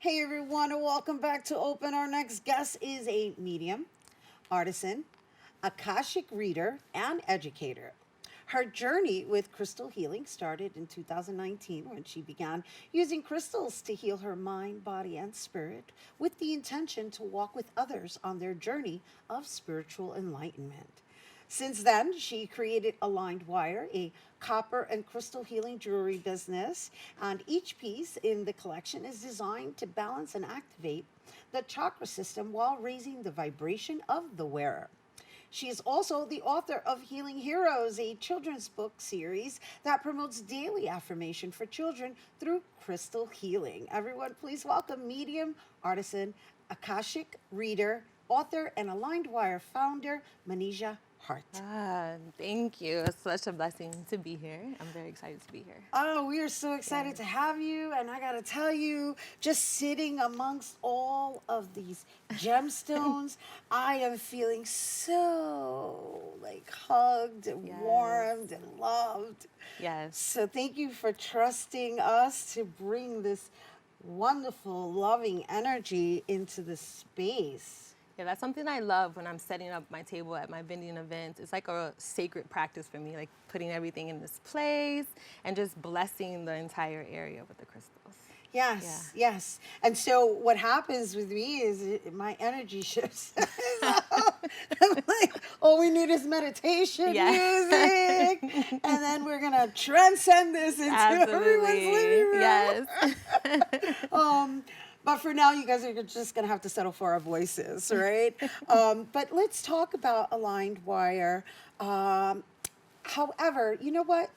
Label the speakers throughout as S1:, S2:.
S1: Hey everyone, and welcome back to Open. Our next guest is a medium, artisan, Akashic reader, and educator. Her journey with crystal healing started in 2019 when she began using crystals to heal her mind, body, and spirit with the intention to walk with others on their journey of spiritual enlightenment. Since then, she created Aligned Wire, a copper and crystal healing jewelry business, and each piece in the collection is designed to balance and activate the chakra system while raising the vibration of the wearer. She is also the author of Healing Heroes, a children's book series that promotes daily affirmation for children through crystal healing. Everyone, please welcome medium, artisan, Akashic reader, author, and Aligned Wire founder, Manijeh Hart.
S2: Thank you. It's such a blessing to be here. I'm very excited to be here.
S1: Oh, we are so excited to have you. And I got to tell you, just sitting amongst all of these gemstones, I am feeling so like hugged and
S2: Yes.
S1: warmed and loved.
S2: Yes.
S1: So thank you for trusting us to bring this wonderful, loving energy into the space.
S2: Yeah, that's something I love when I'm setting up my table at my vending events. It's like a sacred practice for me, like putting everything in this place and just blessing the entire area with the crystals.
S1: Yes, yes. And so what happens with me is my energy shifts. I'm like, all we need is meditation music, and then we're gonna transcend this into everyone's living room.
S2: Yes.
S1: But for now, you guys are just gonna have to settle for our voices, right? But let's talk about Aligned Wire. However, you know what?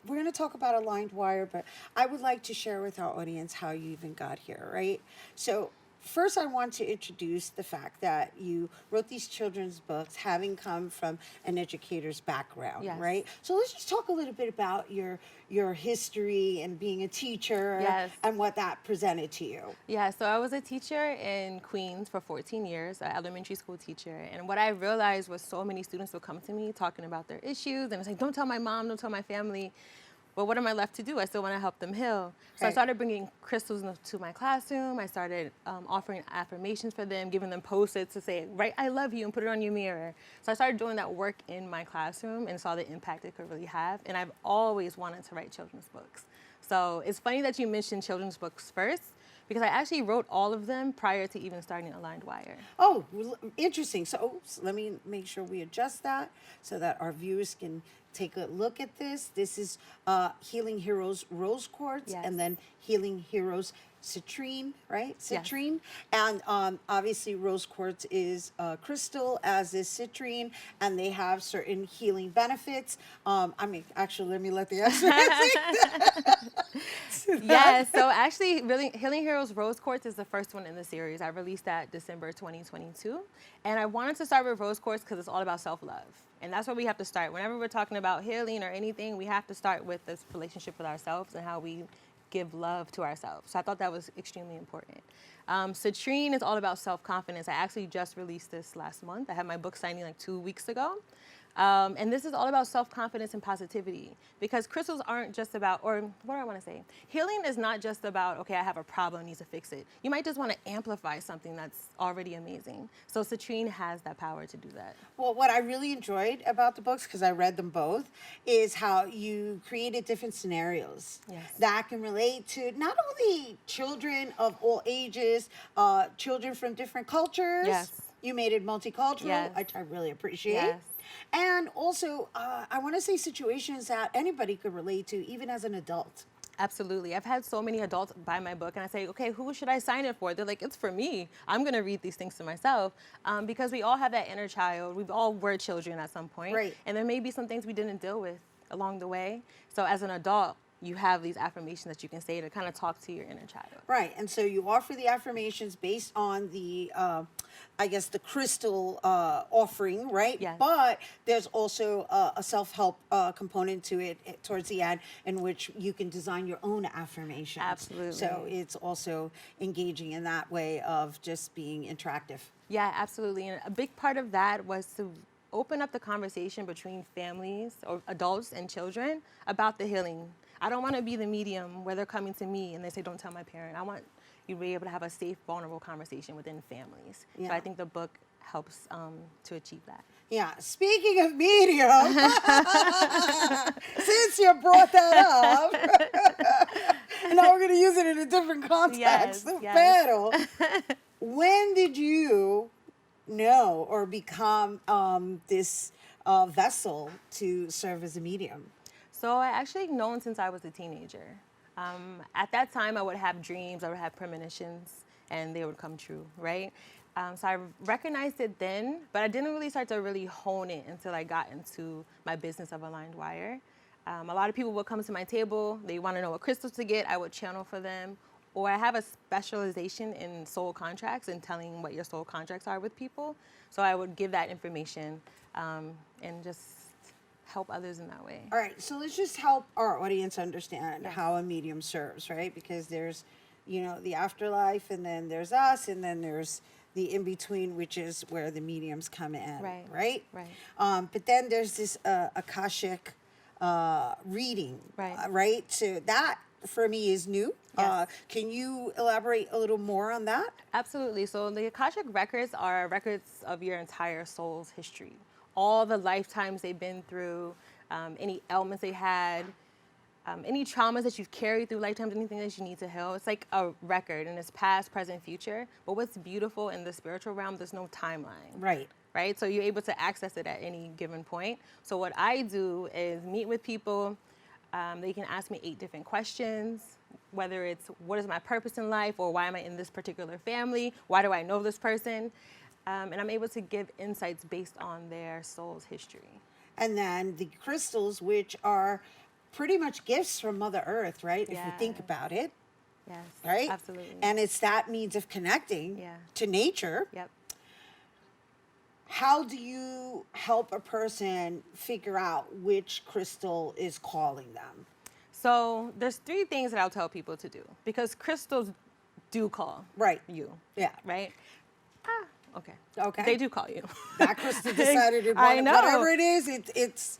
S1: We're going to talk about Aligned Wire, but I would like to share with our audience how you even got here, right? So, first, I want to introduce the fact that you wrote these children's books having come from an educator's background,
S2: Yes.
S1: right? So, let's just talk a little bit about your history and being a teacher
S2: Yes.
S1: and what that presented to you.
S2: Yeah, so I was a teacher in Queens for 14 years, an elementary school teacher. And what I realized was so many students would come to me talking about their issues. And it's like, don't tell my mom, don't tell my family. But what am I left to do? I still want to help them heal. So I
S1: Right.
S2: started bringing crystals to my classroom. I started offering affirmations for them, giving them post-its to say, write, I love you, and put it on your mirror. So I started doing that work in my classroom and saw the impact it could really have. And I've always wanted to write children's books. So it's funny that you mentioned children's books first, because I actually wrote all of them prior to even starting Aligned Wire.
S1: Oh, interesting. So let me make sure we adjust that so that our viewers can take a look at this. This is Healing Heroes Rose Quartz,
S2: Yes.
S1: and then Healing Heroes Citrine, right?
S2: Yes.
S1: Citrine. And obviously Rose Quartz is crystal, as is citrine, and they have certain healing benefits. I mean, actually, let me let the experts
S2: Yeah, so actually, really, Healing Heroes Rose Quartz is the first one in the series. I released that December 2022. And I wanted to start with Rose Quartz because it's all about self-love. And that's where we have to start. Whenever we're talking about healing or anything, we have to start with this relationship with ourselves and how we give love to ourselves. So I thought that was extremely important. Citrine is all about self-confidence. I actually just released this last month. I had my book signing like 2 weeks ago. And this is all about self-confidence and positivity, because crystals aren't just about, or what do I want to say? Healing is not just about, okay, I have a problem, I need to fix it. You might just want to amplify something that's already amazing. So citrine has that power to do that.
S1: Well, what I really enjoyed about the books, because I read them both, is how you created different scenarios
S2: Yes.
S1: that can relate to not only children of all ages, children from different cultures.
S2: Yes.
S1: You made it multicultural,
S2: Yes.
S1: which I really appreciate.
S2: Yes.
S1: And also, I want to say situations that anybody could relate to, even as an adult.
S2: Absolutely. I've had so many adults buy my book and I say, okay, who should I sign it for? They're like, it's for me. I'm going to read these things to myself, because we all have that inner child. We all were children at some point.
S1: Right.
S2: And there may be some things we didn't deal with along the way. So as an adult, you have these affirmations that you can say to kind of talk to your inner child.
S1: Right, and so you offer the affirmations based on the, I guess, the crystal offering, right?
S2: Yes.
S1: But there's also a self-help component to it towards the end, in which you can design your own affirmations.
S2: Absolutely.
S1: So it's also engaging in that way of just being interactive.
S2: Yeah, absolutely. And a big part of that was to open up the conversation between families or adults and children about the healing. I don't want to be the medium where they're coming to me and they say, don't tell my parent. I want you'd be able to have a safe, vulnerable conversation within families.
S1: Yeah.
S2: So I think the book helps to achieve that.
S1: Yeah. Speaking of medium, since you brought that up, and now we're going to use it in a different context. Pero, when did you know or become this vessel to serve as a medium?
S2: So I actually known since I was a teenager. At that time, I would have dreams, I would have premonitions, and they would come true, right? So I recognized it then, but I didn't really start to really hone it until I got into my business of Aligned Wire. A lot of people would come to my table, they want to know what crystals to get, I would channel for them. Or I have a specialization in soul contracts and telling what your soul contracts are with people. So I would give that information and just help others in that way.
S1: All right, so let's just help our audience understand how a medium serves, right? Because there's, the afterlife, and then there's us, and then there's the in-between, which is where the mediums come in, right? But then there's this Akashic reading, right? So that, for me, is new.
S2: Yes.
S1: Can you elaborate a little more on that?
S2: Absolutely. So the Akashic records are records of your entire soul's history. All the lifetimes they've been through, any ailments they had, any traumas that you've carried through lifetimes, anything that you need to heal. It's like a record, and it's past, present, future. But what's beautiful in the spiritual realm, there's no timeline. Right? So you're able to access it at any given point. So what I do is meet with people. They can ask me 8 different questions, whether it's what is my purpose in life, or why am I in this particular family? Why do I know this person? And I'm able to give insights based on their soul's history.
S1: And then the crystals, which are pretty much gifts from Mother Earth, right? If you think about it.
S2: Yes.
S1: Right?
S2: Absolutely.
S1: And it's that means of connecting to nature.
S2: Yep.
S1: How do you help a person figure out which crystal is calling them?
S2: So there's 3 things that I'll tell people to do, because crystals do call you.
S1: Yeah.
S2: Right? Okay.
S1: Okay.
S2: They do call you.
S1: That crystal decided to
S2: I know.
S1: whatever it is, it's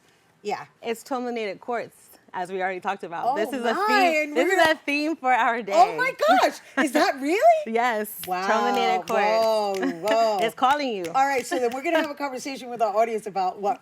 S2: It's tourmalinated quartz, as we already talked about.
S1: Oh
S2: this is
S1: my,
S2: a theme. This is a theme for our day.
S1: Oh my gosh. Is that really?
S2: Yes.
S1: Wow.
S2: Tourmalinated quartz.
S1: Whoa.
S2: It's calling you.
S1: All right, so then we're going to have a conversation with our audience about what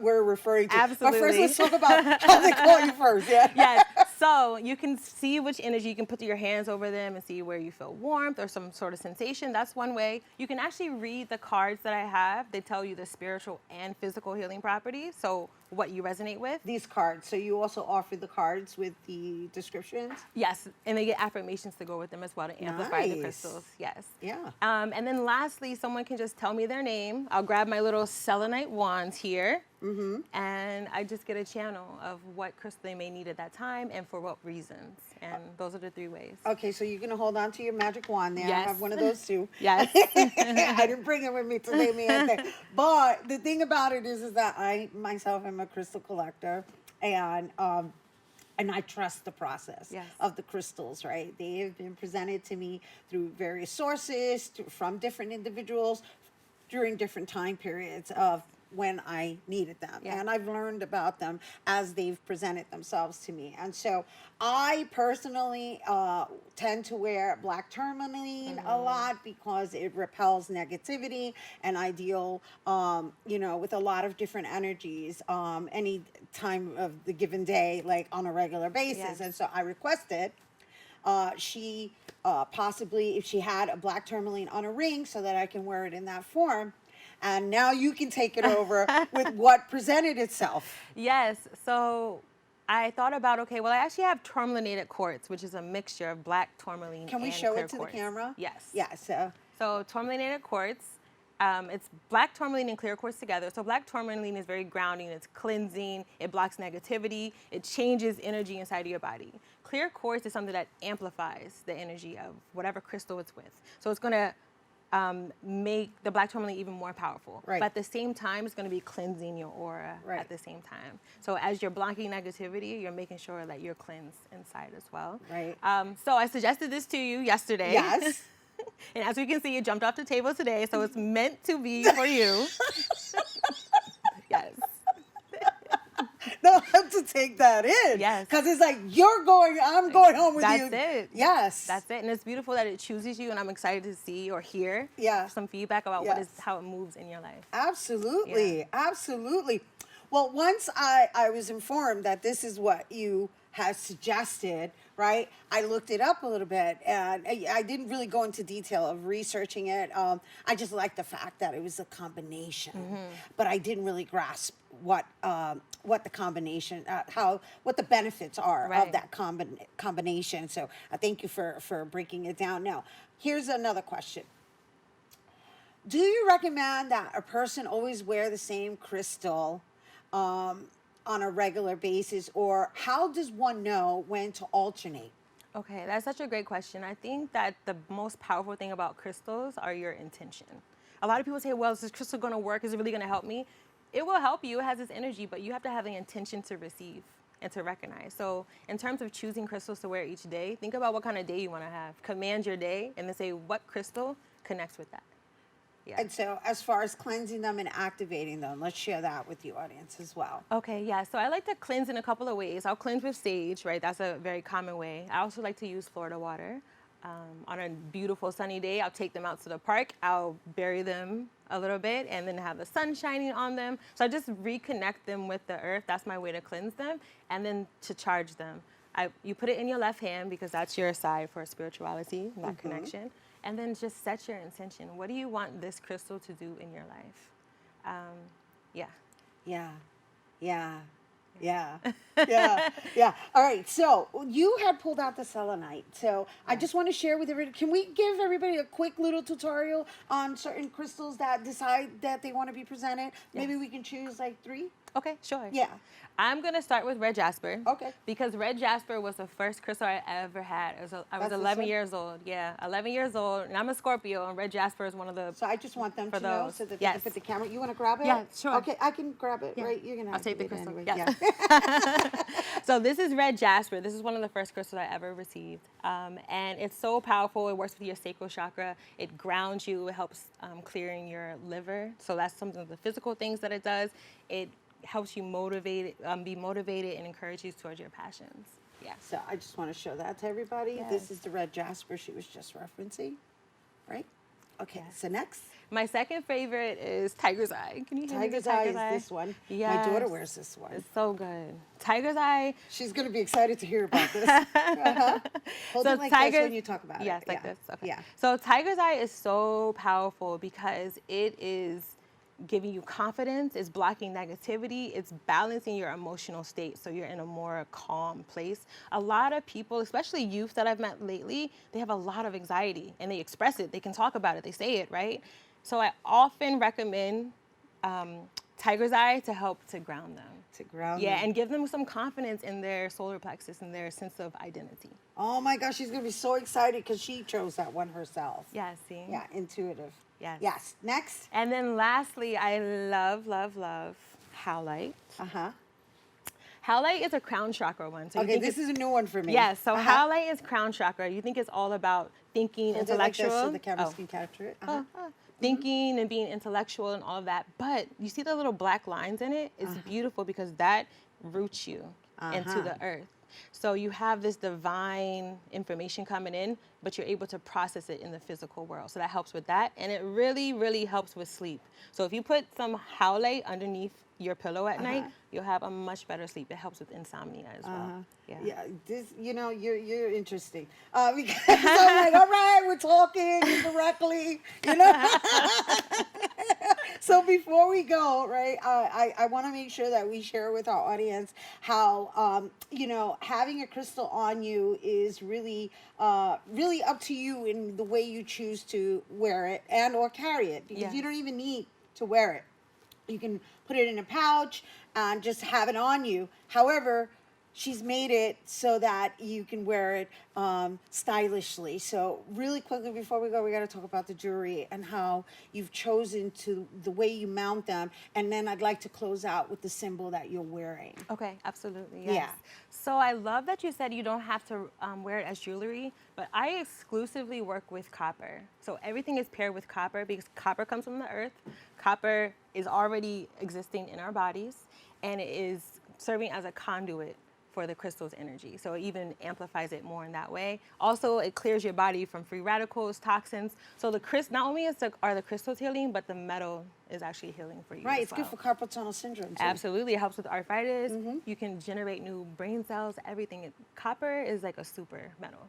S1: we're referring to.
S2: Absolutely.
S1: But first, let's talk about how they call you first. Yeah.
S2: Yes. So you can see which energy, you can put your hands over them and see where you feel warmth or some sort of sensation. That's one way. You can actually read the cards that I have. They tell you the spiritual and physical healing properties. So what you resonate with.
S1: These cards. So you also offer the cards with the descriptions?
S2: Yes, and they get affirmations to go with them as well to amplify the crystals. Yes.
S1: Yeah.
S2: And then lastly, someone can just tell me their name. I'll grab my little selenite wand here, and I just get a channel of what crystal they may need at that time and for what reasons. And those are the 3 ways.
S1: Okay, so you're going to hold on to your magic wand there.
S2: Yes.
S1: I have one of those too.
S2: Yes.
S1: I didn't bring it with me today, man. But the thing about it is that I myself am a crystal collector, and I trust the process of the crystals, right? They have been presented to me through various sources, from different individuals during different time periods of when I needed them. Yeah. And I've learned about them as they've presented themselves to me. And so I personally tend to wear black tourmaline a lot because it repels negativity, and I deal, with a lot of different energies any time of the given day, like on a regular basis. Yes. And so I requested she possibly, if she had a black tourmaline on a ring, so that I can wear it in that form. And now you can take it over with what presented itself. Yes.
S2: So I thought about, okay, well, I actually have tourmalinated quartz, which is a mixture of black tourmaline and clear quartz.
S1: Can we show it to the camera?
S2: Yes.
S1: Yeah.
S2: So tourmalinated quartz, it's black tourmaline and clear quartz together. So black tourmaline is very grounding. It's cleansing. It blocks negativity. It changes energy inside of your body. Clear quartz is something that amplifies the energy of whatever crystal it's with. So it's going to make the black tourmaline even more powerful.
S1: Right.
S2: But at the same time, it's going to be cleansing your aura at the same time. So as you're blocking negativity, you're making sure that you're cleansed inside as well.
S1: Right.
S2: So I suggested this to you yesterday.
S1: Yes.
S2: And as we can see, it jumped off the table today, so it's meant to be for you. Yes.
S1: they'll have to take that in.
S2: Yes.
S1: Because it's like, I'm going home with you.
S2: That's it.
S1: Yes.
S2: That's it. And it's beautiful that it chooses you, and I'm excited to see or hear some feedback about
S1: Yes.
S2: how it moves in your life.
S1: Absolutely.
S2: Yeah.
S1: Absolutely. Well, once I was informed that this is what you had suggested, right? I looked it up a little bit, and I didn't really go into detail of researching it. I just liked the fact that it was a combination, but I didn't really grasp what the combination, what the benefits are of that combination. So I thank you for breaking it down. Now, here's another question. Do you recommend that a person always wear the same crystal on a regular basis, or how does one know when to alternate?
S2: Okay, that's such a great question. I think that the most powerful thing about crystals are your intention. A lot of people say, well, is this crystal going to work? Is it really going to help me? It will help you. It has its energy, but you have to have the intention to receive and to recognize. So in terms of choosing crystals to wear each day, think about what kind of day you want to have. Command your day and then say what crystal connects with that. Yeah.
S1: And so as far as cleansing them and activating them, let's share that with the audience as well.
S2: Okay, yeah. So I like to cleanse in a couple of ways. I'll cleanse with sage, right? That's a very common way. I also like to use Florida water. On a beautiful sunny day, I'll take them out to the park. I'll bury them a little bit and then have the sun shining on them. So I just reconnect them with the earth. That's my way to cleanse them. And then to charge them. You put it in your left hand because that's your side for spirituality, that connection. And then just set your intention. What do you want this crystal to do in your life?
S1: Yeah. All right. So you had pulled out the selenite. So I just want to share with everybody. Can we give everybody a quick little tutorial on certain crystals that decide that they want to be presented? Maybe we can choose like 3.
S2: Okay, sure.
S1: Yeah.
S2: I'm going to start with red jasper.
S1: Okay.
S2: Because red jasper was the first crystal I ever had. I was
S1: That's
S2: 11 years old. Yeah, 11 years old. And I'm a Scorpio, and red jasper is one of the...
S1: So I just want them to know so that they can put the camera. You want to grab it?
S2: Yeah, sure.
S1: Okay, I can grab it, right? You're going to
S2: I'll take the crystal.
S1: anyway.
S2: Yes.
S1: Yeah.
S2: So this is red jasper. This is one of the first crystals I ever received. And it's so powerful. It works with your sacral chakra. It grounds you. It helps clearing your liver. So that's some of the physical things that it does. It helps you be motivated and encourage you towards your passions. Yeah.
S1: So I just want to show that to everybody.
S2: Yes.
S1: This is the red jasper she was just referencing, right? Okay, so next.
S2: My second favorite is Tiger's Eye. Can you hear me?
S1: Tiger's Eye is this one.
S2: Yes.
S1: My daughter wears this one.
S2: It's so good. Tiger's Eye.
S1: She's going to be excited to hear about this. Hold it like this when you talk about it.
S2: Yes, like this. Okay.
S1: Yeah.
S2: So Tiger's Eye is so powerful because it is giving you confidence, it's blocking negativity, it's balancing your emotional state so you're in a more calm place. A lot of people, especially youth that I've met lately, they have a lot of anxiety and they express it, they can talk about it, they say it, right? So I often recommend Tiger's Eye to help to ground them.
S1: To ground
S2: them.
S1: them.
S2: And give them some confidence in their solar plexus and their sense of identity.
S1: Oh my gosh, she's going to be so excited because she chose that one herself.
S2: Yeah, see?
S1: Yeah, intuitive.
S2: Yes.
S1: Yes. Next.
S2: And then lastly, I love, love, love howlite.
S1: Uh-huh.
S2: Howlite is a crown chakra one. So
S1: okay, this is a new one for me.
S2: Yes, so howlite is crown chakra. You think it's all about thinking,
S1: Hold
S2: intellectual.
S1: It like this so the cameras can capture it.
S2: Thinking and being intellectual and all of that. But you see the little black lines in it? It's beautiful because that roots you into the earth. So you have this divine information coming in, but you're able to process it in the physical world. So that helps with that. And it really, really helps with sleep. So if you put some howlite underneath your pillow at night, you'll have a much better sleep. It helps with insomnia as well.
S1: Yeah, this, you're interesting. Because I'm like, all right, we're talking correctly, So before we go, right, I want to make sure that we share with our audience how, having a crystal on you is really, really up to you in the way you choose to wear it and or carry it, because you don't even need to wear it. You can put it in a pouch and just have it on you. However, she's made it so that you can wear it stylishly. So really quickly before we go, we got to talk about the jewelry and how you've chosen the way you mount them. And then I'd like to close out with the symbol that you're wearing.
S2: Okay, absolutely. Yes.
S1: Yeah.
S2: So I love that you said you don't have to wear it as jewelry, but I exclusively work with copper. So everything is paired with copper because copper comes from the earth. Copper is already existing in our bodies, and it is serving as a conduit for the crystal's energy. So it even amplifies it more in that way. Also, it clears your body from free radicals, toxins. So not only are the crystals healing, but the metal is actually healing for you.
S1: Right,
S2: as
S1: it's
S2: well.
S1: good for carpal tunnel syndrome too.
S2: Absolutely, it helps with arthritis. You can generate new brain cells, everything. Copper is like a super metal.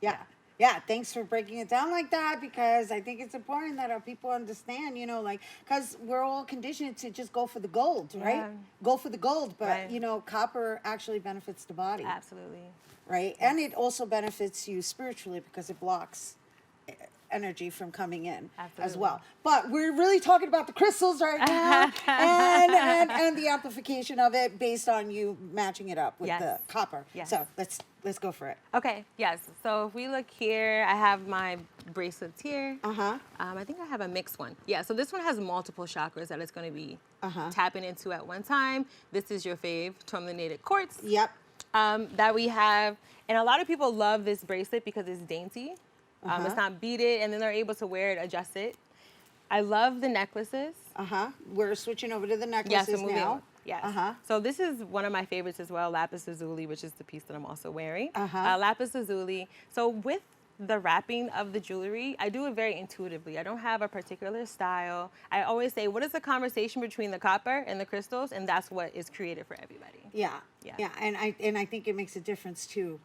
S1: Yeah. Yeah, thanks for breaking it down like that, because I think it's important that our people understand, you know, like, because we're all conditioned to just go for the gold, right?
S2: Yeah.
S1: Go for the gold, but,
S2: Right.
S1: you know, copper actually benefits the body,
S2: Absolutely.
S1: right? And it also benefits you spiritually because it blocks energy from coming in as
S2: Absolutely.
S1: well. But we're really talking about the crystals right now and the amplification of it based on you matching it up with
S2: Yes.
S1: the copper.
S2: Yes.
S1: So let's go for it.
S2: Okay, yes. So if we look here, I have my bracelets here.
S1: Uh-huh.
S2: I think I have a mixed one. Yeah, so this one has multiple chakras that it's going to be tapping into at one time. This is your fave, tourmalinated quartz.
S1: Yep.
S2: That we have. And a lot of people love this bracelet because it's dainty. It's not beaded, and then they're able to wear it, adjust it. I love the necklaces.
S1: We're switching over to the
S2: Yes,
S1: necklaces
S2: we're moving
S1: now.
S2: on. Yes. So this is one of my favorites as well, lapis lazuli, which is the piece that I'm also wearing. Lapis lazuli. So with the wrapping of the jewelry, I do it very intuitively. I don't have a particular style. I always say, what is the conversation between the copper and the crystals? And that's what is created for everybody.
S1: Yeah.
S2: Yeah.
S1: Yeah. And I think it makes a difference too,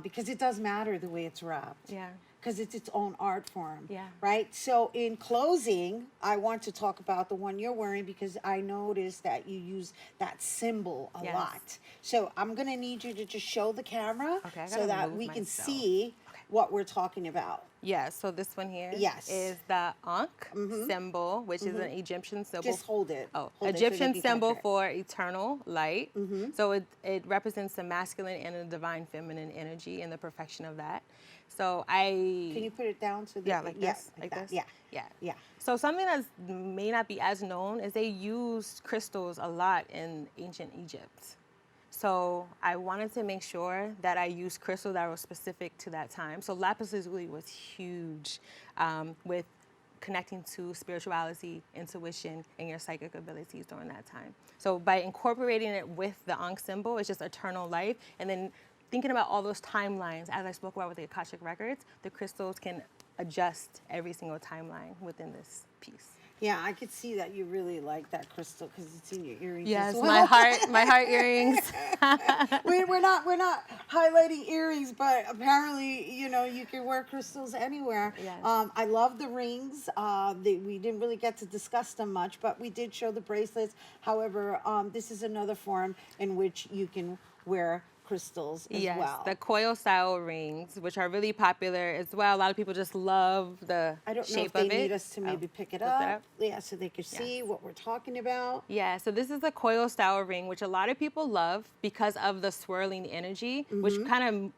S1: because it does matter the way it's wrapped.
S2: Yeah.
S1: Because it's its own art form.
S2: Yeah.
S1: Right? So in closing, I want to talk about the one you're wearing because I noticed that you use that symbol a
S2: Yes.
S1: lot. So I'm going to need you to just show the camera
S2: Okay, I
S1: so
S2: gotta
S1: that
S2: move
S1: we can
S2: myself.
S1: see what we're talking about.
S2: Yeah, so this one here
S1: Yes.
S2: is the Ankh symbol, which is an Egyptian symbol.
S1: Just hold it.
S2: Oh,
S1: Hold it so
S2: Egyptian
S1: they can
S2: symbol
S1: capture it.
S2: for eternal light. So it represents the masculine and the divine feminine energy and the perfection of that. So
S1: Can you put it down so that
S2: yeah, like this, like
S1: that.
S2: this.
S1: Yeah.
S2: Yeah.
S1: Yeah.
S2: So something that may not be as known is they used crystals a lot in ancient Egypt. So I wanted to make sure that I used crystals that were specific to that time. So lapis lazuli was huge with connecting to spirituality, intuition, and your psychic abilities during that time. So by incorporating it with the Ankh symbol, it's just eternal life. And then thinking about all those timelines, as I spoke about with the Akashic records, the crystals can adjust every single timeline within this piece.
S1: Yeah, I could see that you really like that crystal because it's in your earrings
S2: Yes,
S1: as well.
S2: my heart earrings.
S1: we're not highlighting earrings, but apparently, you know, you can wear crystals anywhere.
S2: Yes.
S1: I love the rings. We didn't really get to discuss them much, but we did show the bracelets. However, this is another form in which you can wear crystals as
S2: Yes,
S1: well.
S2: the coil style rings, which are really popular as well. A lot of people just love the
S1: I don't know
S2: shape
S1: if they
S2: of it.
S1: need us to maybe pick it
S2: lift it
S1: up.
S2: up.
S1: Yeah, so they could see what we're talking about.
S2: Yeah, so this is a coil style ring, which a lot of people love because of the swirling energy, which kind of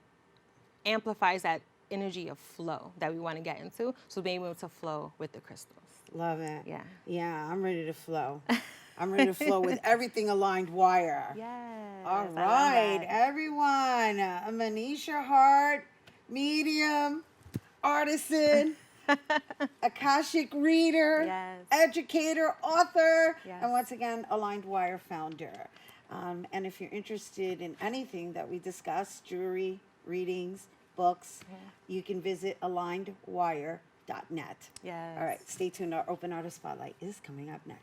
S2: amplifies that energy of flow that we want to get into. So being able to flow with the crystals.
S1: Love it.
S2: Yeah.
S1: Yeah, I'm ready to flow. I'm ready to flow with everything aligned wire.
S2: Yes.
S1: All
S2: I love
S1: right,
S2: that.
S1: everyone. Manijeh Hart, medium, artisan, Akashic reader,
S2: Yes.
S1: educator, author,
S2: Yes.
S1: and once again, Aligned Wire founder. And if you're interested in anything that we discussed, jewelry, readings, books, you can visit alignedwire.net.
S2: Yes.
S1: All right, stay tuned. Our Open Artist Spotlight is coming up next.